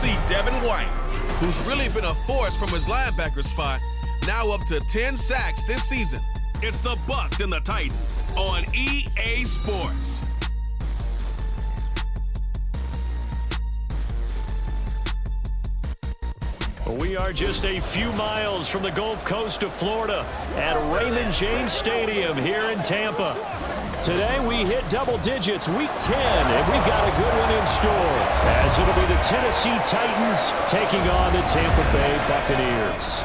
see Devin White, who's really been a force from his linebacker spot, now up to 10 sacks this season. It's the Bucs and the Titans on EA Sports. We are just a few miles from the Gulf Coast of Florida at Raymond James Stadium here in Tampa. Today we hit double digits, week 10, and we've got a good one in store, as it'll be the Tennessee Titans taking on the Tampa Bay Buccaneers.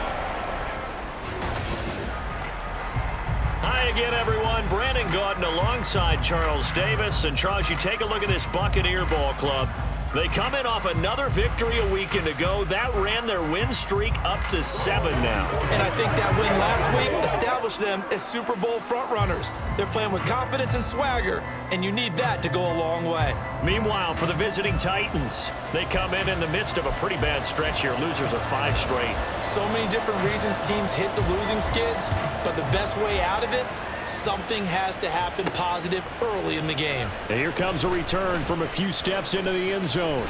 Hi again, everyone. Brandon Gordon alongside Charles Davis. And Charles, you take a look at this Buccaneer ball club. They come in off another victory a weekend ago. That ran their win streak up to 7 now. And I think that win last week established them as Super Bowl frontrunners. They're playing with confidence and swagger, and you need that to go a long way. Meanwhile, for the visiting Titans, they come in the midst of a pretty bad stretch here. Losers of 5 straight. So many different reasons teams hit the losing skids, but the best way out of it, something has to happen positive early in the game. And here comes a return from a few steps into the end zone.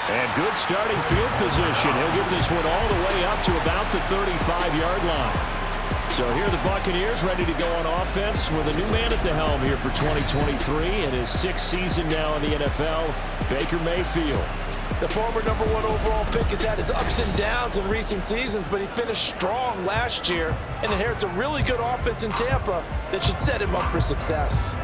And good starting field position. He'll get this one all the way up to about the 35-yard line. So here are the Buccaneers ready to go on offense with a new man at the helm here for 2023 in his 6th season now in the NFL, Baker Mayfield. The former #1 overall pick has had his ups and downs in recent seasons, but he finished strong last year and inherits a really good offense in Tampa that should set him up for success.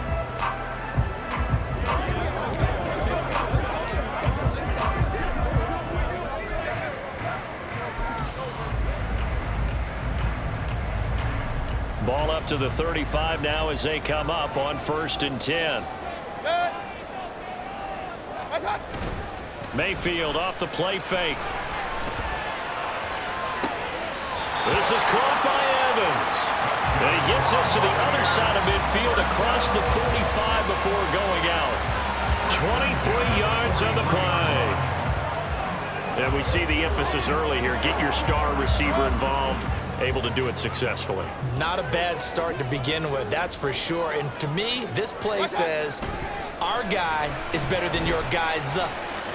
Ball up to the 35 now as they come up on 1st and 10. Mayfield off the play fake. This is caught by Evans. And he gets us to the other side of midfield across the 35 before going out. 23 yards on the play. And we see the emphasis early here. Get your star receiver involved. Able to do it successfully. Not a bad start to begin with, that's for sure. And to me, this play says our guy is better than your guys.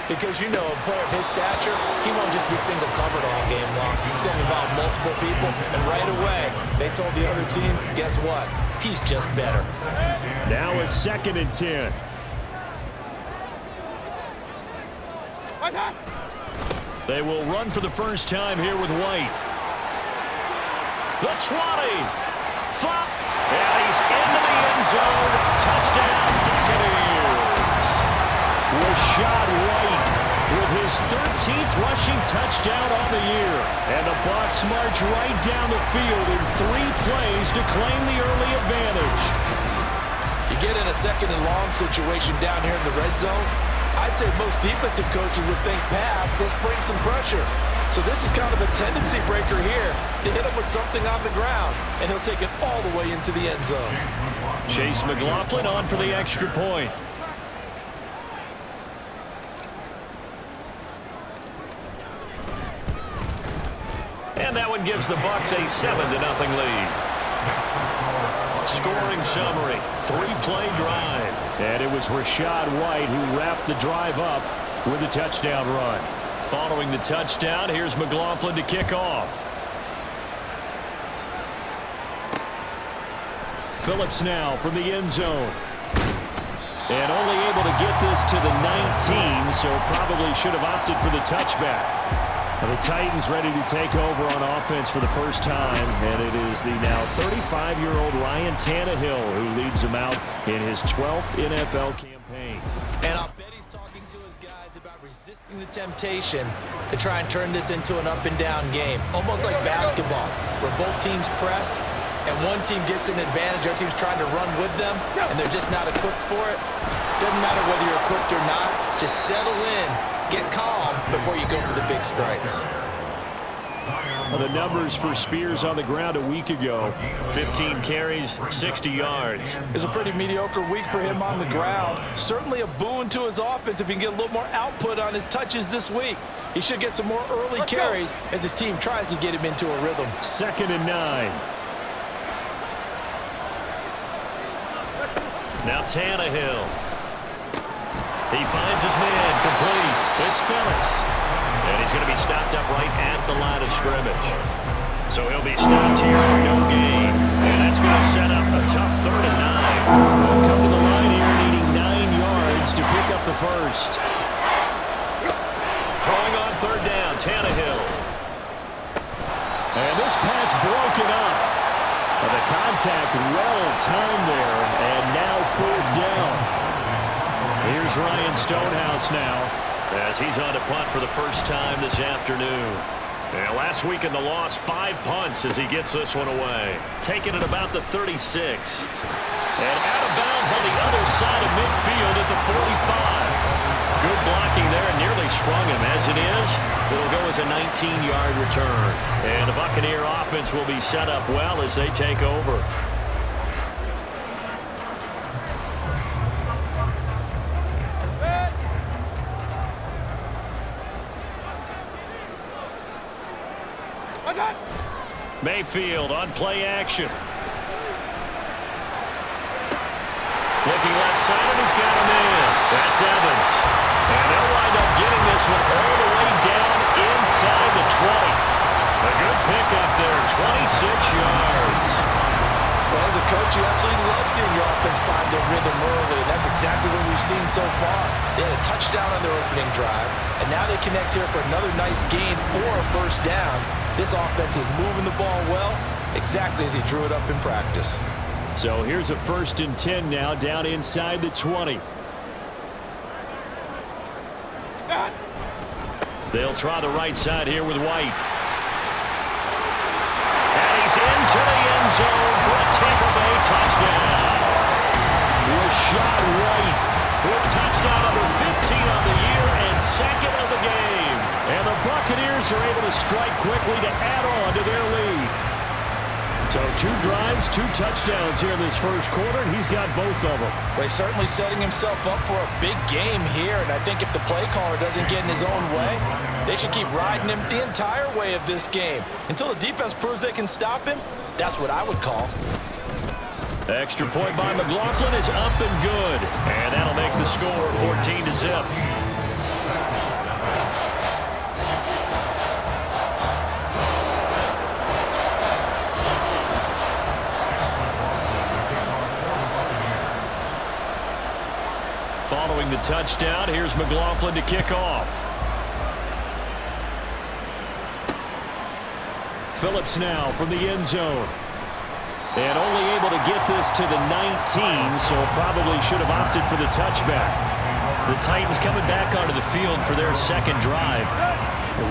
Because, you know, a player of his stature, he won't just be single covered all game long. He's going to involve multiple people. And right away, they told the other team, guess what? He's just better. Now a 2nd and 10. They will run for the first time here with White. The 20. Flop. And he's into the end zone. Touchdown, Buccaneers. Rashad White with his 13th rushing touchdown on the year. And the Bucs march right down the field in 3 plays to claim the early advantage. You get in a 2nd and long situation down here in the red zone, I'd say most defensive coaches would think pass, let's bring some pressure. So this is kind of a tendency breaker here to hit him with something on the ground, and he'll take it all the way into the end zone. Chase McLaughlin on for the extra point. And that one gives the Bucs a 7-0 lead. Scoring summary, 3-play drive. And it was Rashad White who wrapped the drive up with a touchdown run. Following the touchdown, here's McLaughlin to kick off. Phillips now from the end zone. And only able to get this to the 19, so probably should have opted for the touchback. Now the Titans ready to take over on offense for the first time, and it is the now 35-year-old Ryan Tannehill who leads them out in his 12th NFL campaign. And I'll bet he's talking to his guys about resisting the temptation to try and turn this into an up-and-down game, almost like basketball, where both teams press, and one team gets an advantage, the other team's trying to run with them, and they're just not equipped for it. Doesn't matter whether you're equipped or not, just settle in, get calm before you go for the big strikes. Well, the numbers for Spears on the ground a week ago, 15 carries, 60 yards. It's a pretty mediocre week for him on the ground. Certainly a boon to his offense if he can get a little more output on his touches this week. He should get some more early carries as his team tries to get him into a rhythm. 2nd and 9. Now Tannehill. He finds his man complete. It's Phillips. And he's going to be stopped up right at the line of scrimmage. So he'll be stopped here for no gain. And that's going to set up a tough 3rd and 9. They'll come to the line here needing 9 yards to pick up the first. Throwing on 3rd down, Tannehill. And this pass broken up. And the contact well-timed there, and now 4th down. Here's Ryan Stonehouse now, as he's on to punt for the first time this afternoon. And last week in the loss, 5 punts as he gets this one away. Taking it about the 36. And out of bounds on the other side of midfield at the 45. Good blocking there, and nearly sprung him. As it is, it'll go as a 19-yard return. And the Buccaneer offense will be set up well as they take over. Mayfield on play action. Looking left side, and he's got him in. That's Evans. And they'll wind up getting this one all the way down inside the 20. A good pickup there, 26 yards. Well, as a coach, you absolutely love seeing your offense find their rhythm early, and that's exactly what we've seen so far. They had a touchdown on their opening drive, and now they connect here for another nice gain for a 1st down. This offense is moving the ball well, exactly as he drew it up in practice. So here's a 1st and 10 now, down inside the 20. They'll try the right side here with White. And he's into the end zone for a Tampa Bay touchdown. Rashad White with touchdown number 15 on the year and 2nd of the game. And the Buccaneers are able to strike quickly to add on to their lead. So 2 drives, 2 touchdowns here in this first quarter, and he's got both of them. Well, he's certainly setting himself up for a big game here, and I think if the play caller doesn't get in his own way, they should keep riding him the entire way of this game. Until the defense proves they can stop him, that's what I would call. Extra point by McLaughlin is up and good. And that'll make the score 14-0. Following the touchdown, here's McLaughlin to kick off. Phillips now from the end zone. And only able to get this to the 19, so probably should have opted for the touchback. The Titans coming back onto the field for their 2nd drive.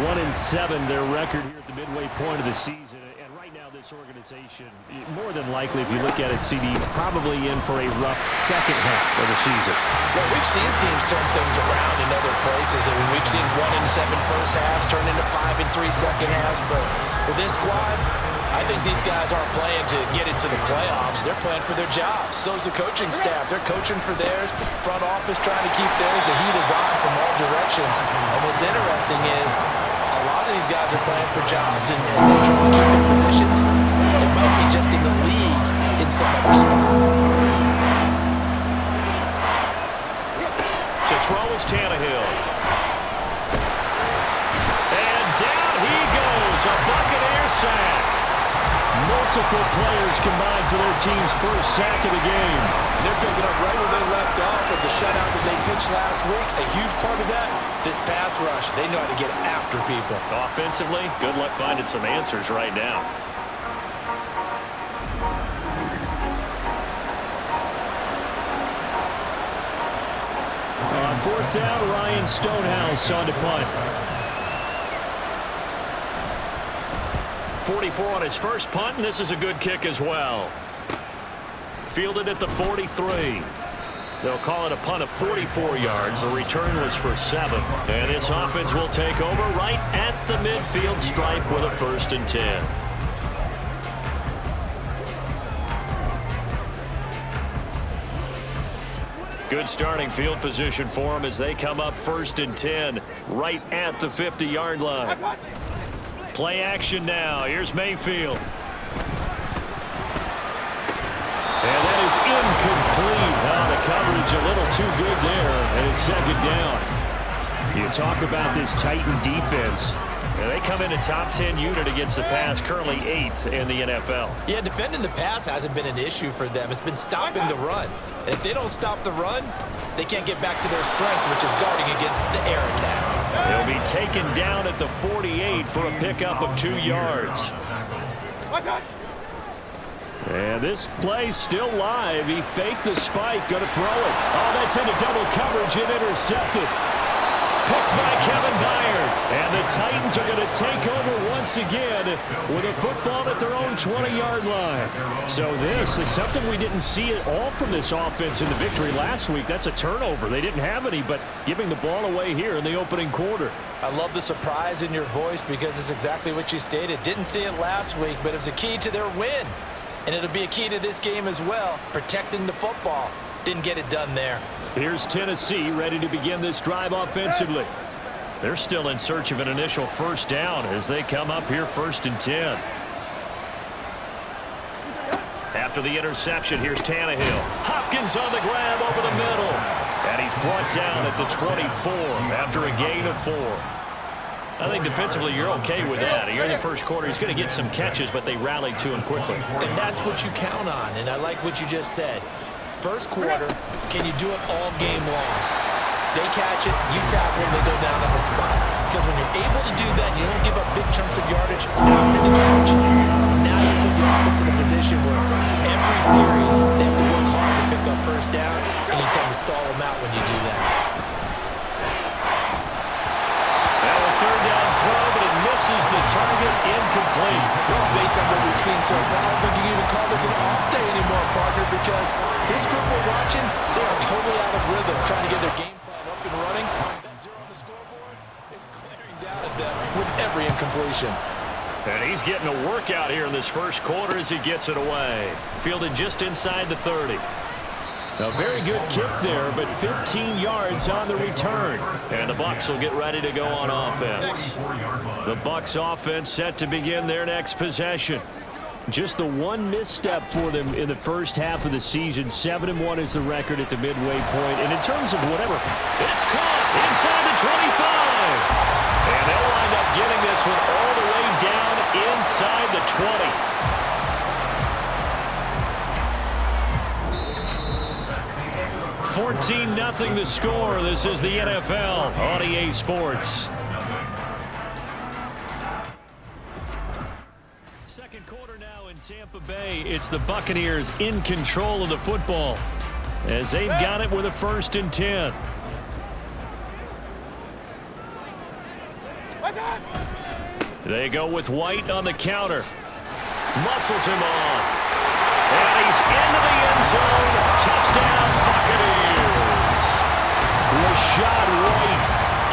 1-7, their record here at the midway point of the season. And right now this organization, more than likely, if you look at it, CD, probably in for a rough 2nd half of the season. Well, we've seen teams turn things around in other places. I mean, we've seen 1-7 first halves turn into 5-3 second halves. But with this squad, I think these guys aren't playing to get into the playoffs. They're playing for their jobs. So is the coaching staff. They're coaching for theirs. Front office trying to keep theirs. The heat is on from all directions. And what's interesting is a lot of these guys are playing for jobs and they're trying to keep their positions. It might be just in the league in some other spot. To throw is Tannehill. And down he goes. A Buccaneer sack. Multiple players combined for their team's first sack of the game. They're picking up right where they left off with the shutout that they pitched last week. A huge part of that, this pass rush. They know how to get after people. Offensively, good luck finding some answers right now. On 4th down, Ryan Stonehouse on to punt. 44 on his first punt, and this is a good kick as well. Fielded at the 43. They'll call it a punt of 44 yards. The return was for 7. And this offense will take over right at the midfield stripe with a 1st and 10. Good starting field position for them as they come up 1st and 10 right at the 50-yard line. Play action now. Here's Mayfield. And that is incomplete. The coverage a little too good there, and it's 2nd down. You talk about this Titan defense. And they come in a top 10 unit against the pass, currently 8th in the NFL. Yeah, defending the pass hasn't been an issue for them. It's been stopping the run. And if they don't stop the run, they can't get back to their strength, which is guarding against the air attack. He'll be taken down at the 48 for a pickup of 2 yards. And this play's still live. He faked the spike, going to throw it. Oh, that's into double coverage and intercepted. Picked by Kevin Byard. And the Titans are going to take over once again with a football at their own 20-yard line. So this is something we didn't see at all from this offense in the victory last week. That's a turnover. They didn't have any, but giving the ball away here in the opening quarter. I love the surprise in your voice because it's exactly what you stated. Didn't see it last week, but it was a key to their win. And it'll be a key to this game as well, protecting the football. Didn't get it done there. Here's Tennessee ready to begin this drive offensively. They're still in search of an initial first down as they come up here 1st and 10. After the interception, here's Tannehill. Hopkins on the grab over the middle. And he's brought down at the 24 after a gain of 4. I think defensively you're okay with that. Here in the first quarter, he's going to get some catches, but they rallied to him quickly. And that's what you count on, and I like what you just said. First quarter, can you do it all game long? They catch it, you tackle them, they go down on the spot. Because when you're able to do that, you don't give up big chunks of yardage after the catch. Now you put the offense in a position where every series, they have to work hard to pick up first downs, and you tend to stall them out when you do that. Now a 3rd down throw, but it misses the target, incomplete. Well, based on what we've seen so far, I don't think you can even call this an off day anymore, partner, because this group we're watching, they are totally out of rhythm, trying to get their game plan up and running. That 0 on the scoreboard is glaring down at them with every incompletion. And he's getting a workout here in this first quarter as he gets it away. Fielded just inside the 30. A very good kick there, but 15 yards on the return. And the Bucs will get ready to go on offense. The Bucs offense set to begin their next possession. Just the one misstep for them in the first half of the season. 7-1 is the record at the midway point. And in terms of whatever, it's caught inside the 25. And they'll wind up getting this one all the way down inside the 20. 14-0 the score. This is the NFL on EA Sports. Second quarter now in Tampa Bay. It's the Buccaneers in control of the football as they've got it with a 1st and 10. They go with White on the counter. Muscles him off. And he's into the end zone. Touchdown, Buccaneers. Rashad White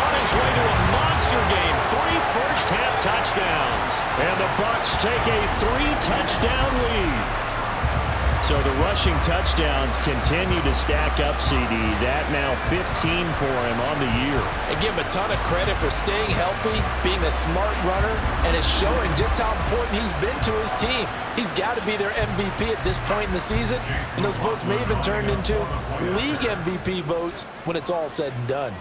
On his way to a monster game. 3 first-half touchdowns. and the Bucs take a 3-touchdown lead. So the rushing touchdowns continue to stack up, CD. That now 15 for him on the year. And give him a ton of credit for staying healthy, being a smart runner, and it's showing just how important he's been to his team. He's got to be their MVP at this point in the season, and those votes may even turn into league MVP votes when it's all said and done.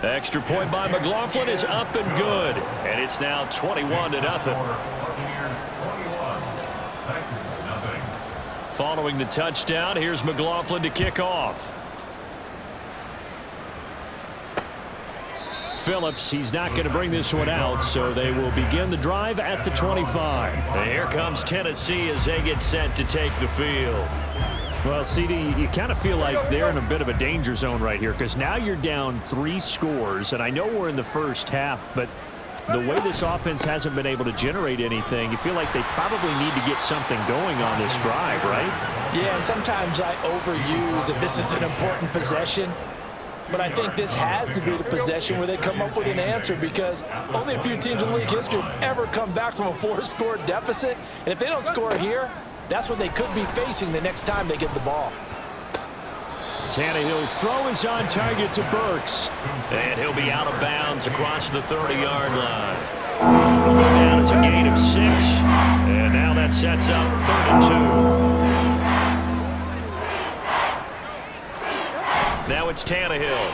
Extra point by McLaughlin is up and good, and it's now 21-0. Following the touchdown, here's McLaughlin to kick off. Phillips, he's not going to bring this one out, so they will begin the drive at the 25. And here comes Tennessee as they get set to take the field. Well, CD, you kind of feel like they're in a bit of a danger zone right here because now you're down 3 scores, and I know we're in the first half, but the way this offense hasn't been able to generate anything, you feel like they probably need to get something going on this drive, right? Yeah, and sometimes I overuse if this is an important possession. But I think this has to be the possession where they come up with an answer because only a few teams in league history have ever come back from a 4-score deficit. And if they don't score here, that's what they could be facing the next time they get the ball. Tannehill's throw is on target to Burks. And he'll be out of bounds across the 30-yard line. He'll go down as a gain of 6. And now that sets up 3rd and 2. Now it's Tannehill.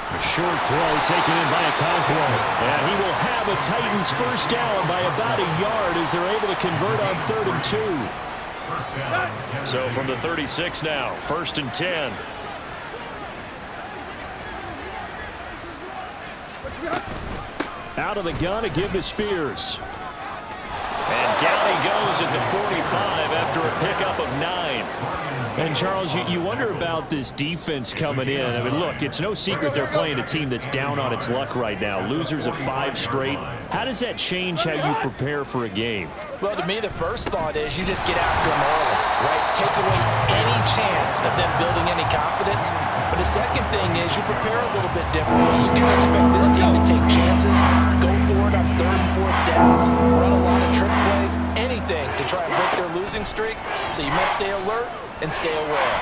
A short throw taken in by Okonkwo. And he will have a Titans first down by about a yard as they're able to convert on 3rd and 2. So from the 36 now, 1st and 10. Out of the gun, a give to Spears. And down he goes at the 45 after a pickup of 9. And, Charles, you wonder about this defense coming in. I mean, look, it's no secret they're playing a team that's down on its luck right now. Losers of 5 straight. How does that change how you prepare for a game? Well, to me, the first thought is you just get after them early, right? Take away any chance of them building any confidence. But the second thing is you prepare a little bit differently. You can expect this team to take chances, go for it on 3rd and 4th downs, run a lot of trick plays, anything to try and break their losing streak. So you must stay alert and stay aware.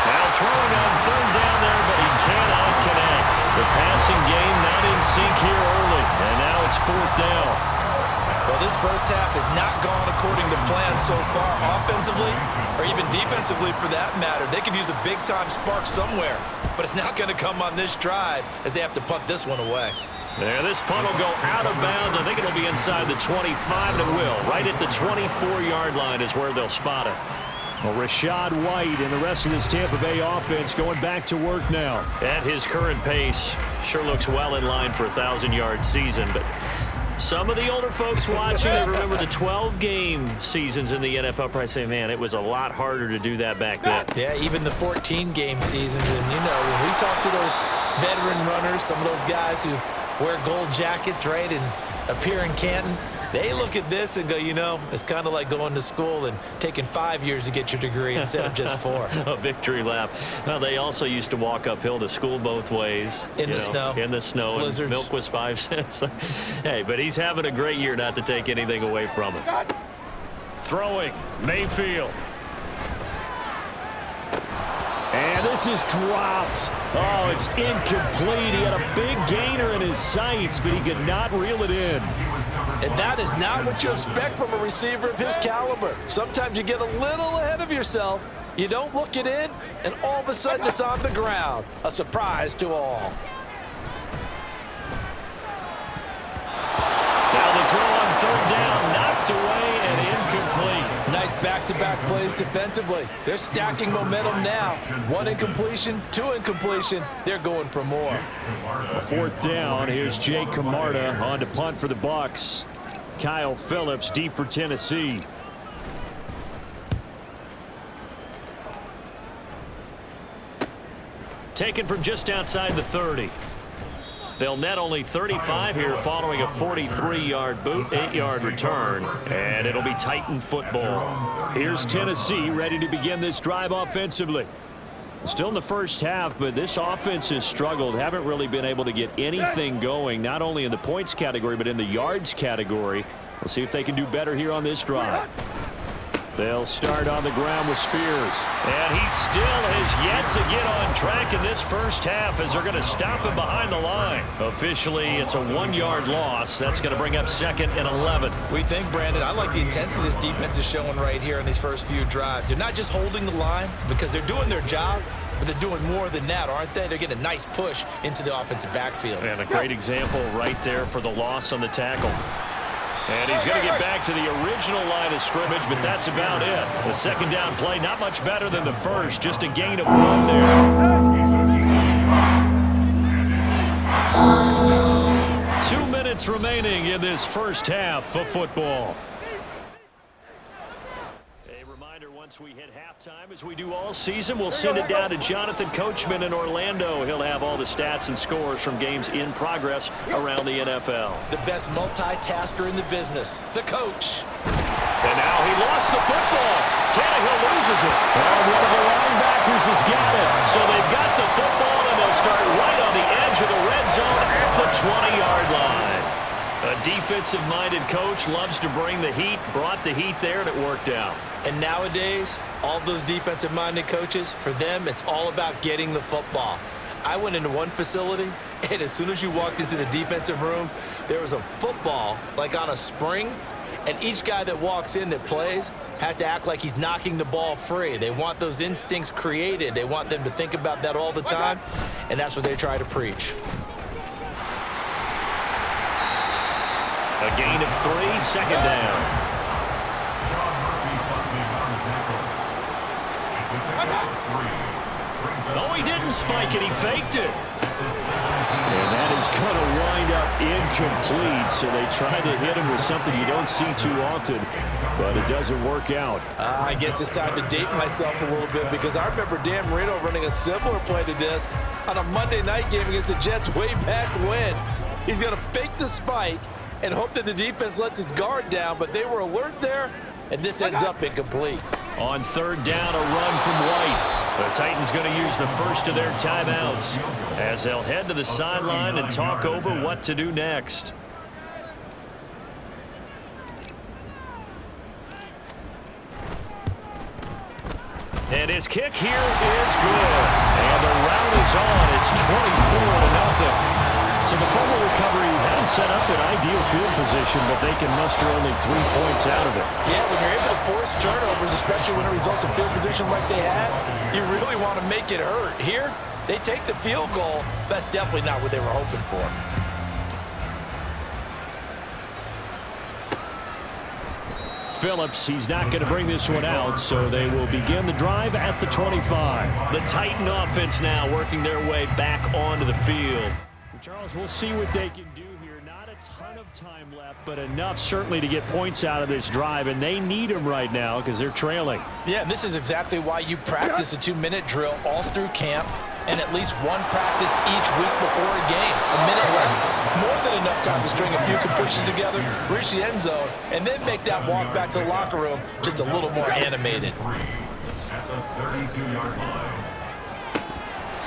Now throwing on 3rd down there, but he cannot connect. The passing game not in sync here early, and now it's 4th down. Well, this first half has not gone according to plan so far offensively, or even defensively for that matter. They could use a big-time spark somewhere, but it's not going to come on this drive as they have to punt this one away. There, this punt will go out of bounds. I think it'll be inside the 25, and it will. Right at the 24-yard line is where they'll spot it. Well, Rachaad White and the rest of this Tampa Bay offense going back to work now. At his current pace, sure looks well in line for a 1,000-yard season, but some of the older folks watching, they remember the 12-game seasons in the NFL, probably say, man, it was a lot harder to do that back then. Yeah, even the 14-game seasons. And, you know, when we talk to those veteran runners, some of those guys who wear gold jackets, right, and appear in Canton, they look at this and go, you know, it's kind of like going to school and taking 5 years to get your degree instead of just 4. A victory lap. Well, they also used to walk uphill to school both ways. In the snow. In the snow. Blizzards. Milk was 5 cents. Hey, but he's having a great year, not to take anything away from him. Throwing, Mayfield. And this is dropped. Oh, it's incomplete. He had a big gainer in his sights, but he could not reel it in. And that is not what you expect from a receiver of his caliber. Sometimes you get a little ahead of yourself. You don't look it in, and all of a sudden it's on the ground. A surprise to all. Now the throw on 3rd down, knocked away and incomplete. Nice back-to-back plays defensively. They're stacking momentum now. 1 incompletion, 2 incompletion. They're going for more. A 4th down. Here's Jake Camarda on to punt for the Bucs. Kyle Phillips deep for Tennessee. Taken from just outside the 30. They'll net only 35 here following a 43-yard boot, 8-yard return, and it'll be Titan football. Here's Tennessee ready to begin this drive offensively. Still in the first half, but this offense has struggled. Haven't really been able to get anything going, not only in the points category, but in the yards category. We'll see if they can do better here on this drive. They'll start on the ground with Spears. And he still has yet to get on track in this first half as they're going to stop him behind the line. Officially, it's a 1-yard loss. That's going to bring up 2nd and 11. We think, Brandon, I like the intensity this defense is showing right here in these first few drives. They're not just holding the line because they're doing their job, but they're doing more than that, aren't they? They're getting a nice push into the offensive backfield. And a great example right there for the loss on the tackle. And he's going to get back to the original line of scrimmage, but that's about it. The 2nd down play, not much better than the first, just a gain of 1 there. 2 minutes remaining in this first half of football. A reminder, once we hit halftime, as we do all season, we'll send it down to Jonathan Coachman in Orlando. He'll have all the stats and scores from games in progress around the NFL. The best multitasker in the business, the coach. And now he lost the football. Tannehill loses it. And one of the linebackers has got it. So they've got the football, and they'll start right on the edge of the red zone at the 20-yard line. A defensive-minded coach loves to bring the heat, brought the heat there, and it worked out. And nowadays, all those defensive-minded coaches, for them, it's all about getting the football. I went into one facility, and as soon as you walked into the defensive room, there was a football, like on a spring, And each guy that walks in that plays has to act like he's knocking the ball free. They want those instincts created. They want them to think about that all the time, and that's what they try to preach. A gain of 3, second down. No, he didn't spike it. He faked it. And that is going to wind up incomplete. So they try to hit him with something you don't see too often, but it doesn't work out. I guess it's time to date myself a little bit because I remember Dan Marino running a similar play to this on a Monday night game against the Jets way back when. He's going to fake the spike and hope that the defense lets his guard down, but they were alert there, and this ends up incomplete. On third down, a run from White. The Titans going to use the first of their timeouts as they'll head to the sideline and talk over what to do next. And his kick here is good. And the round is on. It's 24-0. So the fumble recovery hadn't set up an ideal field position, but they can muster only 3 points out of it. Yeah, when you're able to force turnovers, especially when it results in field position like they had, you really want to make it hurt. Here, they take the field goal. That's definitely not what they were hoping for. Phillips, he's not going to bring this one out, so they will begin the drive at the 25. The Titan offense now working their way back onto the field. Charles, we'll see what they can do here. Not a ton of time left, but enough certainly to get points out of this drive, and they need them right now because they're trailing. Yeah, and this is exactly why you practice a 2-minute drill all through camp and at least one practice each week before a game. A minute left. More than enough time to string a few completions together, reach the end zone, and then make that walk back to the locker room just a little more animated. At the 32-yard line.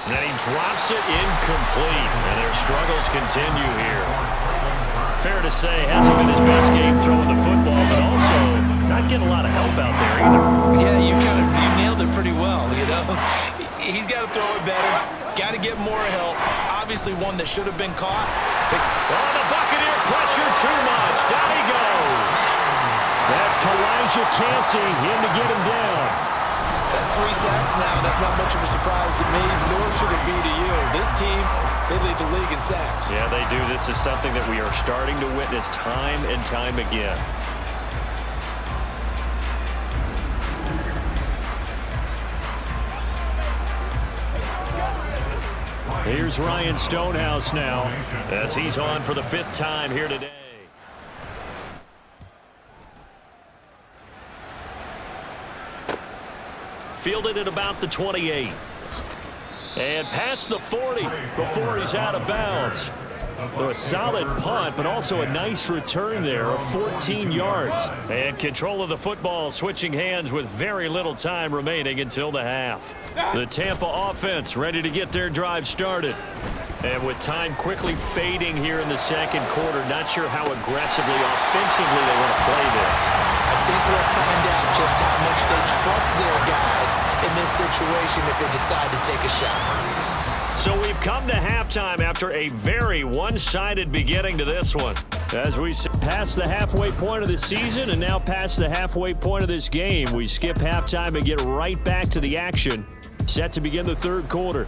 And he drops it incomplete, and their struggles continue here. Fair to say, hasn't been his best game throwing the football, but also not getting a lot of help out there either. Yeah, you nailed it pretty well, you know. He's got to throw it better, got to get more help. Obviously one that should have been caught. Oh, the Buccaneer pressure too much. Down he goes. That's Kalijah Cansey in to get him down. That's 3 sacks now. That's not much of a surprise to me, nor should it be to you. This team, they lead the league in sacks. Yeah, they do. This is something that we are starting to witness time and time again. Here's Ryan Stonehouse now as he's on for the 5th time here today. Fielded at about the 28. And past the 40 before he's out of bounds. A solid punt, but also a nice return there of 14 yards. And control of the football switching hands with very little time remaining until the half. The Tampa offense ready to get their drive started. And with time quickly fading here in the second quarter, not sure how aggressively, offensively they want to play this. I think we'll find out just how much they trust their guys in this situation if they decide to take a shot. So we've come to halftime after a very one-sided beginning to this one. As we pass the halfway point of the season and now past the halfway point of this game, we skip halftime and get right back to the action. Set to begin the third quarter.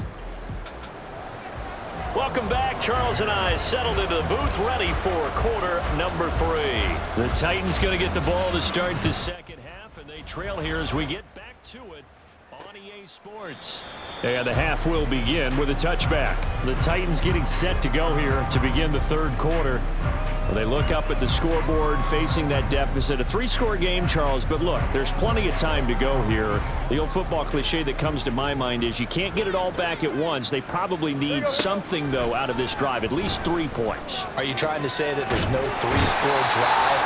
Welcome back. Charles and I settled into the booth ready for quarter number 3. The Titans going to get the ball to start the second half, and they trail here as we get back to it on EA Sports. And the half will begin with a touchback. The Titans getting set to go here to begin the third quarter. Well, they look up at the scoreboard facing that deficit. A 3-score game, Charles, but look, there's plenty of time to go here. The old football cliche that comes to my mind is you can't get it all back at once. They probably need something, though, out of this drive, at least 3 points. Are you trying to say that there's no 3-score drive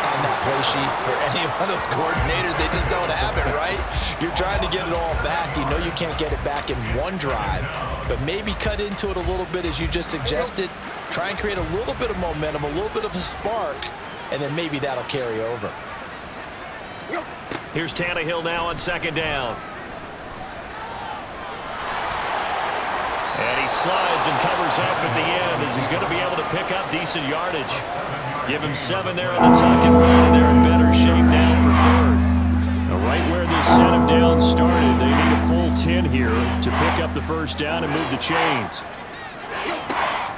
on that play sheet for any of those coordinators? They just don't have it, right? You're trying to get it all back. You know you can't get it back in one drive, but maybe cut into it a little bit as you just suggested. Try and create a little bit of momentum, a little bit of a spark, and then maybe that'll carry over. Here's Tannehill now on second down. And he slides and covers up at the end as he's going to be able to pick up decent yardage. Give him 7 there on the tuck and run, and they're in better shape now for third. Now, right where this set him down started, they need a full 10 here to pick up the first down and move the chains.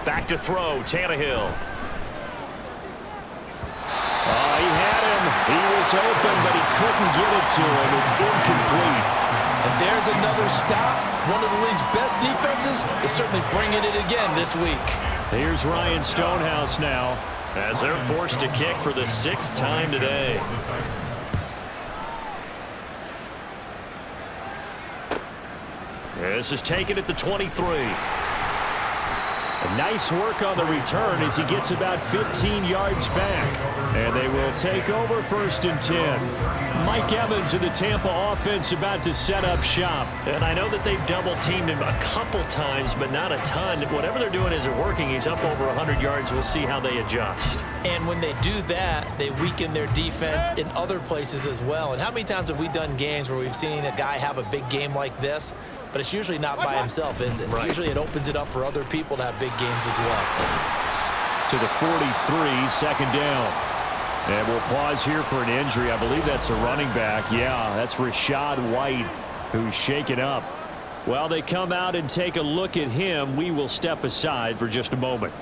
Back to throw, Tannehill. He had him. He was open, but he couldn't get it to him. It's incomplete. And there's another stop. One of the league's best defenses is certainly bringing it again this week. Here's Ryan Stonehouse now, as they're forced to kick for the 6th time today. This is taken at the 23. Nice work on the return as he gets about 15 yards back. And they will take over 1st and 10. Mike Evans in the Tampa offense about to set up shop. And I know that they've double-teamed him a couple times, but not a ton. Whatever they're doing isn't working. He's up over 100 yards. We'll see how they adjust. And when they do that, they weaken their defense in other places as well. And how many times have we done games where we've seen a guy have a big game like this? But it's usually not by himself, is it? Right. Usually it opens it up for other people to have big games as well. To the 43, 2nd down. And we'll pause here for an injury. I believe that's a running back. Yeah, that's Rachaad White, who's shaken up. Well, they come out and take a look at him. We will step aside for just a moment.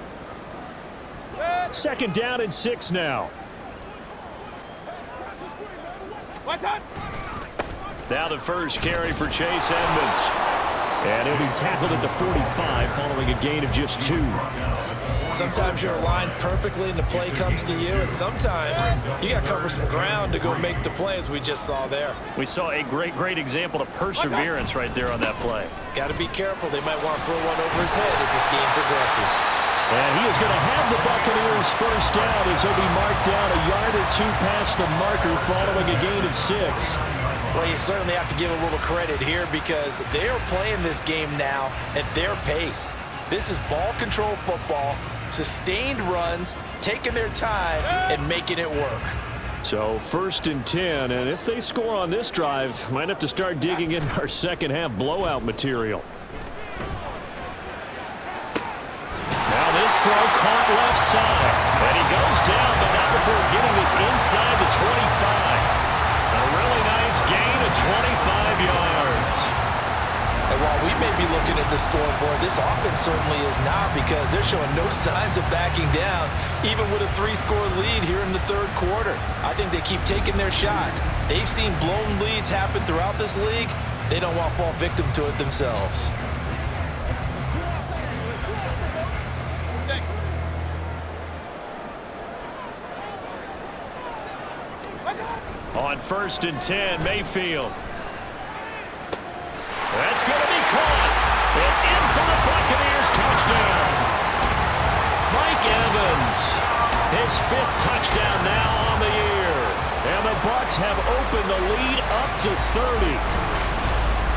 2nd down and 6 now. Now the first carry for Chase Edmonds. And he'll be tackled at the 45 following a gain of just 2. Sometimes you're aligned perfectly and the play comes to you, and sometimes you got to cover some ground to go make the play, as we just saw there. We saw a great example of perseverance right there on that play. Got to be careful. They might want to throw one over his head as this game progresses. And he is going to have the Buccaneers first down as he'll be marked down a yard or 2 past the marker following a gain of 6. Well, you certainly have to give a little credit here because they are playing this game now at their pace. This is ball control football, sustained runs, taking their time and making it work. So 1st and 10, and if they score on this drive, might have to start digging in our second half blowout material. Now this throw caught left side, and he goes down, but not before getting this inside the 25. A really nice gain of 25 yards. And while we may be looking at the scoreboard, this offense certainly is not, because they're showing no signs of backing down, even with a 3-score lead here in the 3rd quarter. I think they keep taking their shots. They've seen blown leads happen throughout this league. They don't want to fall victim to it themselves. On 1st and 10, Mayfield. That's going to be caught. And in for the Buccaneers touchdown. Mike Evans, his 5th touchdown now on the year. And the Bucs have opened the lead up to 30.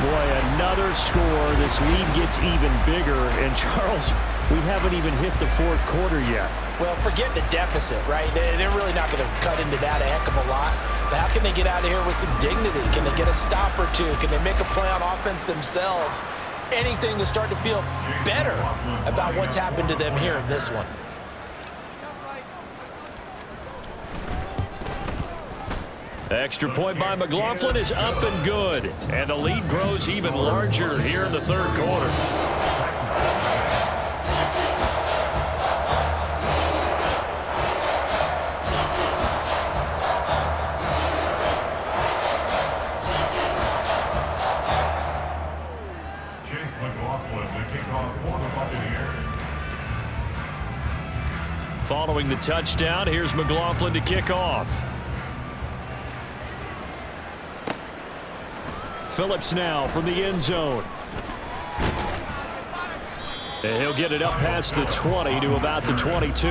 Boy, another score. This lead gets even bigger. And Charles, we haven't even hit the 4th quarter yet. Well, forget the deficit, right? They're really not going to cut into that a heck of a lot. But how can they get out of here with some dignity? Can they get a stop or two? Can they make a play on offense themselves? Anything to start to feel better about what's happened to them here in this one. Extra point by McLaughlin is up and good. And the lead grows even larger here in the 3rd quarter. Following the touchdown, here's McLaughlin to kick off. Phillips now from the end zone. And he'll get it up past the 20 to about the 22.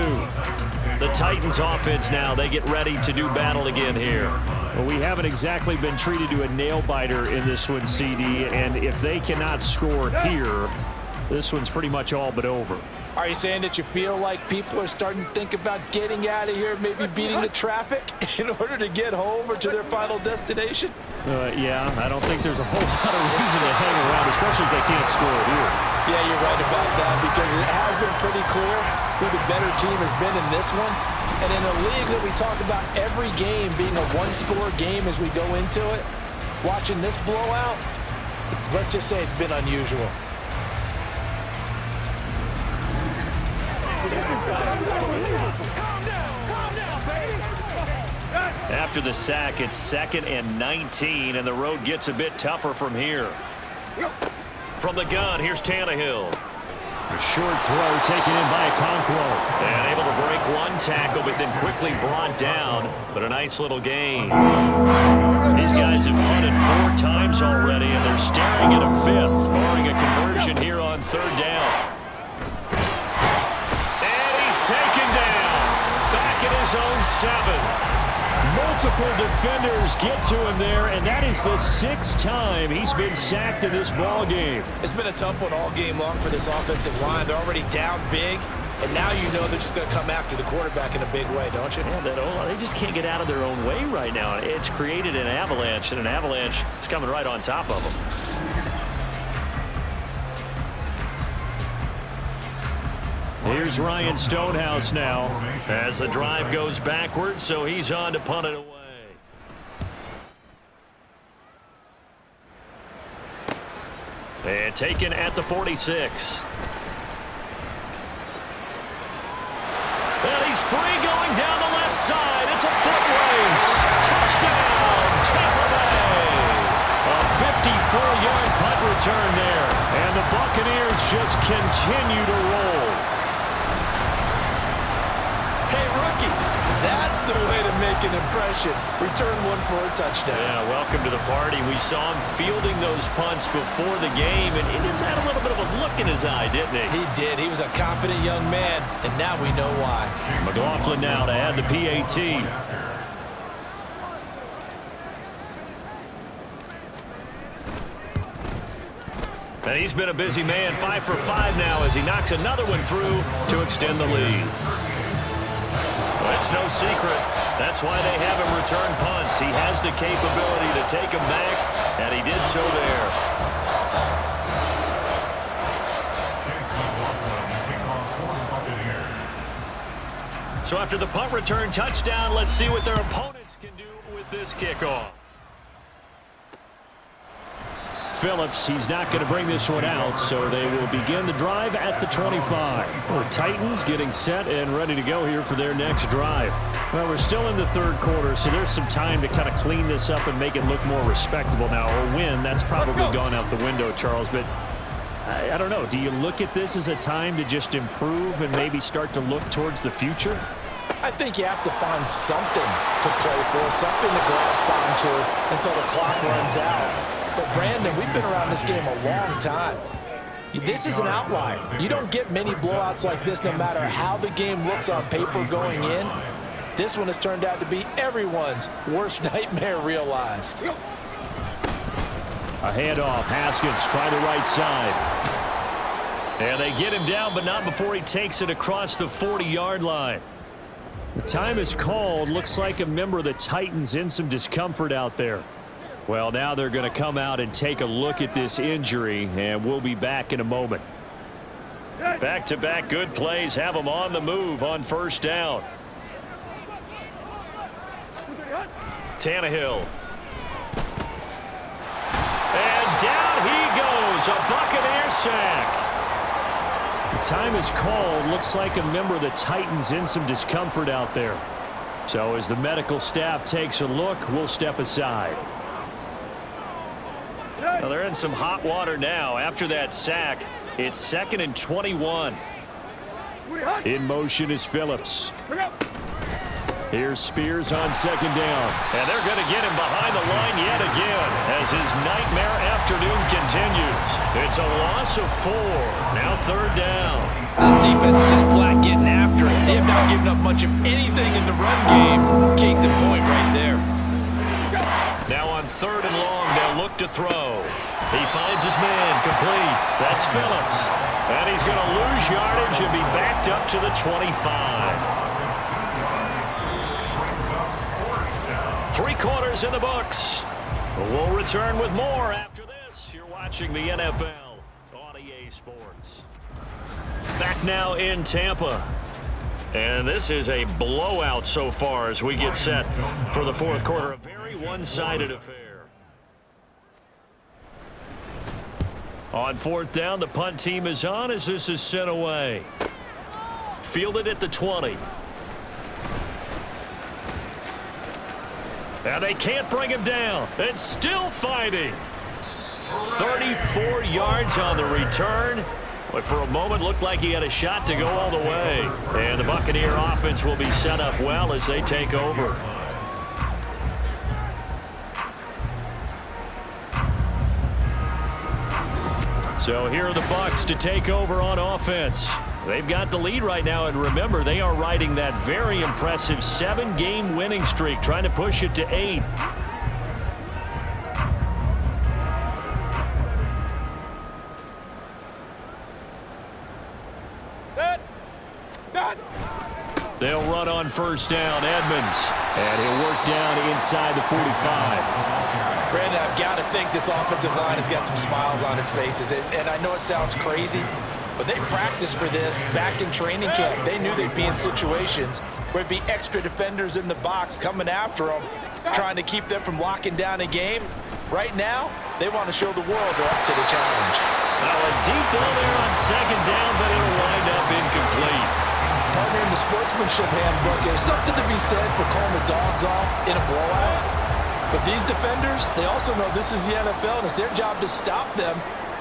The Titans offense now, they get ready to do battle again here. Well, we haven't exactly been treated to a nail-biter in this one, CD, and if they cannot score here, this one's pretty much all but over. Are you saying that you feel like people are starting to think about getting out of here, maybe beating the traffic in order to get home or to their final destination? Yeah, I don't think there's a whole lot of reason to hang around especially if they can't score here. Yeah, you're right about that, because it has been pretty clear who the better team has been in this one. And in a league that we talk about every game being a one-score game as we go into it, watching this blowout, let's just say it's been unusual. After the sack, it's 2nd and 19, and the road gets a bit tougher from here. From the gun, here's Tannehill. A short throw taken in by Okonkwo. And able to break one tackle, but then quickly brought down. But a nice little gain. These guys have punted 4 times already, and they're staring at a 5th, barring a conversion here on 3rd down. And he's taken down. Back at his own 7. Multiple defenders get to him there, and that is the 6th time he's been sacked in this ball game. It's been a tough one all game long for this offensive line. They're already down big, and now you know they're just going to come after the quarterback in a big way, don't you? Yeah, they just can't get out of their own way right now. It's created an avalanche, and an avalanche is coming right on top of them. Here's Ryan Stonehouse now. As the drive goes backwards, so he's on to punt it away. And taken at the 46. And he's free going down the left side. It's a foot race. Touchdown, Tampa Bay. A 54-yard punt return there. And the Buccaneers just continue to roll. Hey, rookie, that's the way to make an impression. Return one for a touchdown. Yeah, welcome to the party. We saw him fielding those punts before the game, and he just had a little bit of a look in his eye, didn't he? He did. He was a confident young man, and now we know why. McLaughlin now to add the PAT. And he's been a busy man, 5 for 5 now as he knocks another one through to extend the lead. It's no secret. That's why they have him return punts. He has the capability to take them back, and he did so there. So after the punt return touchdown, let's see what their opponents can do with this kickoff. Phillips, he's not going to bring this one out, so they will begin the drive at the 25. The Titans getting set and ready to go here for their next drive. Well, we're still in the 3rd quarter, so there's some time to kind of clean this up and make it look more respectable now. A win, that's probably gone out the window, Charles, but I don't know. Do you look at this as a time to just improve and maybe start to look towards the future? I think you have to find something to play for, something to grasp onto until the clock runs out. But, Brandon, we've been around this game a long time. This is an outlier. You don't get many blowouts like this no matter how the game looks on paper going in. This one has turned out to be everyone's worst nightmare realized. A handoff. Haskins try the right side. And they get him down, but not before he takes it across the 40-yard line. The time is called. Looks like a member of the Titans in some discomfort out there. Well, now they're going to come out and take a look at this injury, and we'll be back in a moment. Back-to-back good plays have them on the move on 1st down. Tannehill. And down he goes. A Buccaneer sack. The time is called. Looks like a member of the Titans in some discomfort out there. So as the medical staff takes a look, we'll step aside. Well, they're in some hot water now. After that sack, it's 2nd and 21. In motion is Phillips. Here's Spears on 2nd down. And they're going to get him behind the line yet again as his nightmare afternoon continues. It's a loss of 4. Now 3rd down. This defense is just flat getting after it. They have not given up much of anything in the run game. Case in point right there. Now on 3rd and long, they'll look to throw. He finds his man complete. That's Phillips. And he's going to lose yardage and be backed up to the 25. 3 quarters in the books. We'll return with more after this. You're watching watching the NFL on EA Sports. Back now in Tampa. And this is a blowout so far as we get set for the fourth quarter. A very one-sided affair. On fourth down, the punt team is on as this is sent away. Fielded at the 20. And they can't bring him down. It's still fighting. 34 yards on the return. But for a moment, looked like he had a shot to go all the way. And the Buccaneer offense will be set up well as they take over. So here are the Bucs to take over on offense. They've got the lead right now, and remember, they are riding that very impressive 7-game winning streak, trying to push it to 8. They'll run on first down. Edmonds. And he'll work down inside the 45. Brandon, I've got to think this offensive line has got some smiles on its faces. And I know it sounds crazy, but they practiced for this back in training camp. They knew they'd be in situations where it'd be extra defenders in the box coming after them, trying to keep them from locking down a game. Right now, they want to show the world they're up to the challenge. Well, a deep ball there on second down, but it'll wind up incomplete. Partner, in the sportsmanship handbook, there's something to be said for calling the dogs off in a blowout. But these defenders, they also know this is the NFL, and it's their job to stop them,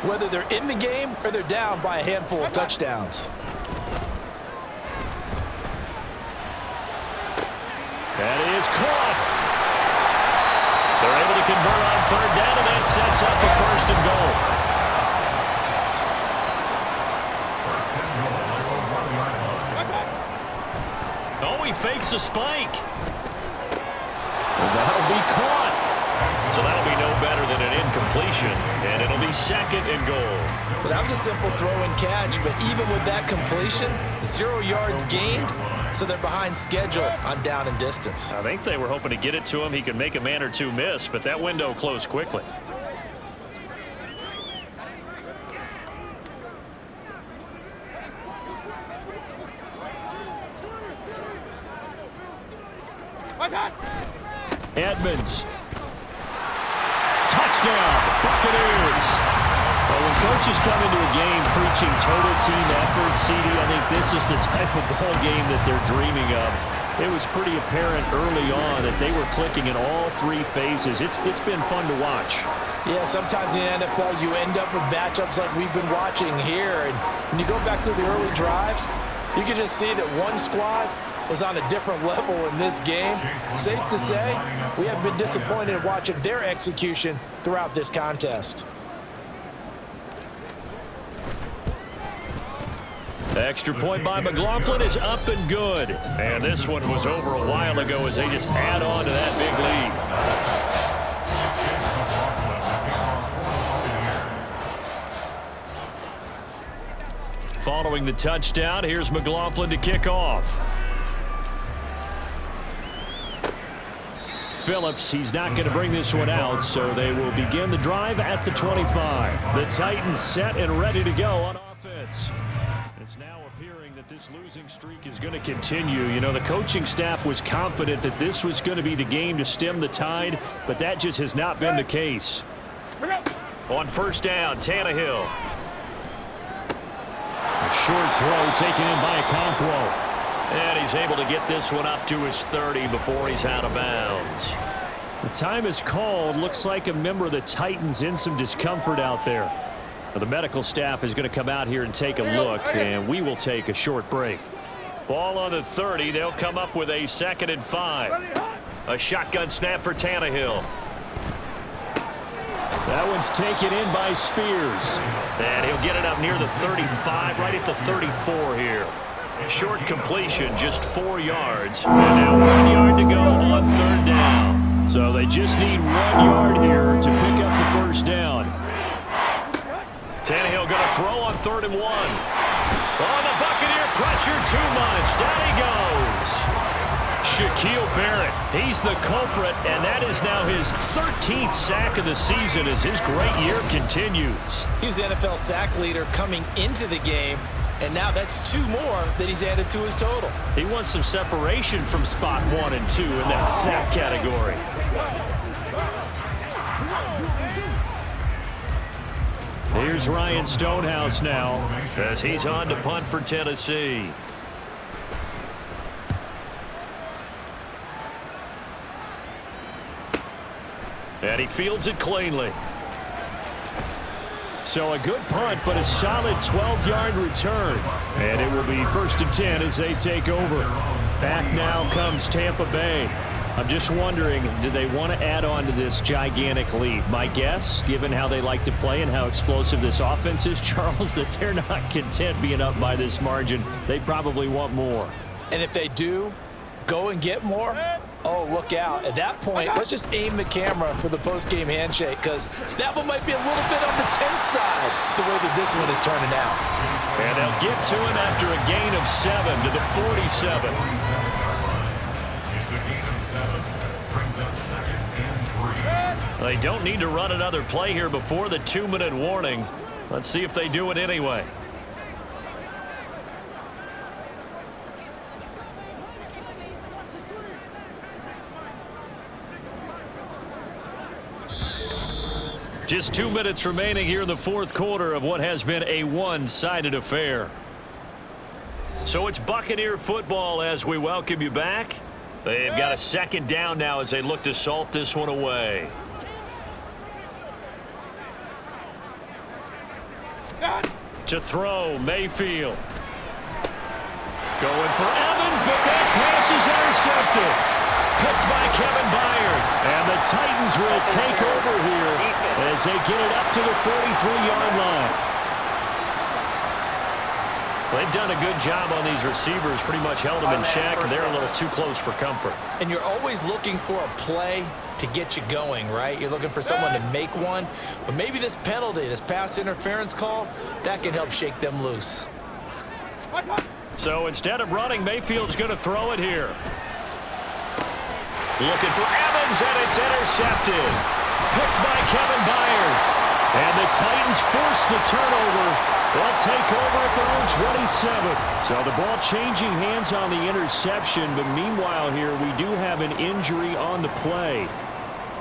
whether they're in the game or they're down by a handful of touchdowns. That is caught. They're able to convert on third down, and that sets up a first and goal. Oh, he fakes a spike. And that'll be caught. So that'll be no better than an incompletion, and it'll be second and goal. Well, that was a simple throw and catch, but even with that completion, 0 yards gained, so they're behind schedule on down and distance. I think they were hoping to get it to him. He could make a man or two miss, but that window closed quickly. Edmonds. Touchdown, Buccaneers. Well, when coaches come into a game preaching total team effort, CD, I think this is the type of ball game that they're dreaming of. It was pretty apparent early on that they were clicking in all three phases. It's been fun to watch. Yeah, sometimes in the NFL you end up with matchups like we've been watching here. And when you go back to the early drives, you can just see that one squad was on a different level in this game. Safe to say, we have been disappointed watching their execution throughout this contest. The extra point by McLaughlin is up and good. And this one was over a while ago as they just add on to that big lead. Following the touchdown, here's McLaughlin to kick off. Phillips, he's not going to bring this one out, so they will begin the drive at the 25. The Titans set and ready to go on offense. It's now appearing that this losing streak is going to continue. You know, the coaching staff was confident that this was going to be the game to stem the tide, but that just has not been the case. On first down, Tannehill. A short throw taken in by Okonkwo. And he's able to get this one up to his 30 before he's out of bounds. The time is called. Looks like a member of the Titans in some discomfort out there. Now, the medical staff is going to come out here and take a look, and we will take a short break. Ball on the 30. They'll come up with a 2nd and 5. A shotgun snap for Tannehill. That one's taken in by Spears. And he'll get it up near the 35, right at the 34 here. Short completion, just 4 yards. And now 1 yard to go on third down. So they just need 1 yard here to pick up the first down. Tannehill going to throw on 3rd and 1. Oh, the Buccaneer pressure too much. Down he goes. Shaquille Barrett, he's the culprit, and that is now his 13th sack of the season as his great year continues. He's the NFL sack leader coming into the game, and now that's 2 more that he's added to his total. He wants some separation from spot 1 and 2 in that sack category. Here's Ryan Stonehouse now as he's on to punt for Tennessee. And he fields it cleanly. So a good punt, but a solid 12-yard return. And it will be 1st and 10 as they take over. Back now comes Tampa Bay. I'm just wondering, do they want to add on to this gigantic lead? My guess, given how they like to play and how explosive this offense is, Charles, that they're not content being up by this margin. They probably want more. And if they do go and get more, oh, look out. At that point, let's just aim the camera for the post-game handshake, because that one might be a little bit on the tense side, the way that this one is turning out. And they'll get to him after a gain of 7 to the 47. They don't need to run another play here before the 2-minute warning. Let's see if they do it anyway. Just 2 minutes remaining here in the 4th quarter of what has been a one-sided affair. So it's Buccaneer football as we welcome you back. They've got a 2nd down now as they look to salt this one away. To throw, Mayfield. Going for Evans, but that pass is intercepted. Picked by Kevin Byard. And the Titans will take over here as they get it up to the 43-yard line. They've done a good job on these receivers, pretty much held them in check, and they're a little too close for comfort. And you're always looking for a play to get you going, right? You're looking for someone to make one. But maybe this penalty, this pass interference call, that can help shake them loose. So instead of running, Mayfield's going to throw it here. Looking for Evans, and it's intercepted. Picked by Kevin Byard. And the Titans force the turnover. They'll take over at their own 27. So the ball changing hands on the interception, but meanwhile here we do have an injury on the play.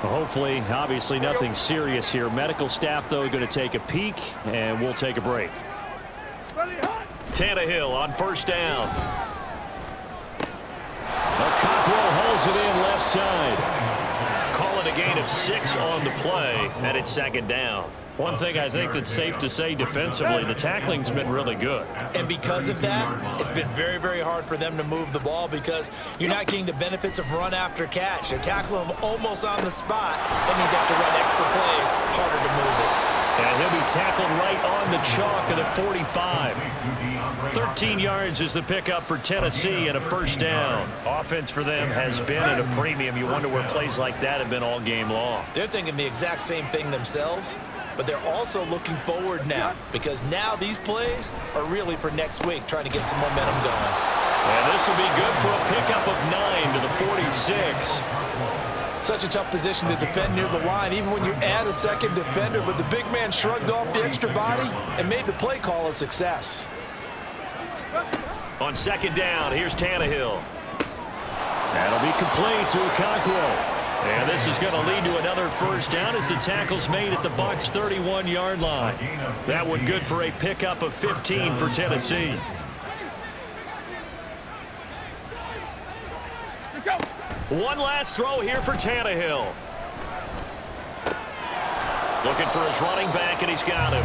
Hopefully, obviously nothing serious here. Medical staff, though, going to take a peek, and we'll take a break. Tannehill on 1st down. Cockrell holds it in left side. Call it a gain of 6 on the play, and it's 2nd down. One thing I think that's safe to say defensively, the tackling's been really good. And because of that, it's been very, very hard for them to move the ball because you're not getting the benefits of run after catch. They're tackling them almost on the spot. That means they have to run extra plays, harder to move it. And he'll be tackled right on the chalk of the 45. 13 yards is the pickup for Tennessee and a 1st down. Offense for them has been at a premium. You wonder where plays like that have been all game long. They're thinking the exact same thing themselves, but they're also looking forward now because now these plays are really for next week, trying to get some momentum going. And this will be good for a pickup of 9 to the 46. Such a tough position to defend near the line, even when you add a 2nd defender, but the big man shrugged off the extra body and made the play call a success. On 2nd down, here's Tannehill. That'll be complete to Cockrell. And this is going to lead to another 1st down as the tackle's made at the Bucs' 31-yard line. That one good for a pickup of 15 for Tennessee. One last throw here for Tannehill. Looking for his running back, and he's got him.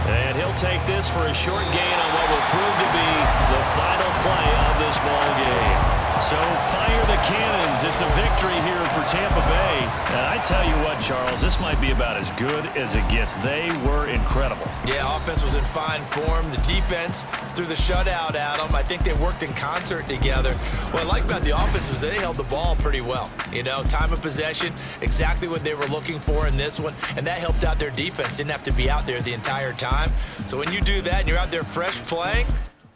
And he'll take this for a short gain on what will prove to be the final play of this ball game. So fire the cannons. It's a victory here for Tampa Bay. And I tell you what, Charles, this might be about as good as it gets. They were incredible. Yeah, offense was in fine form. The defense threw the shutout at them. I think they worked in concert together. What I like about the offense was they held the ball pretty well. You know, time of possession, exactly what they were looking for in this one. And that helped out their defense. Didn't have to be out there the entire time. So when you do that and you're out there fresh playing,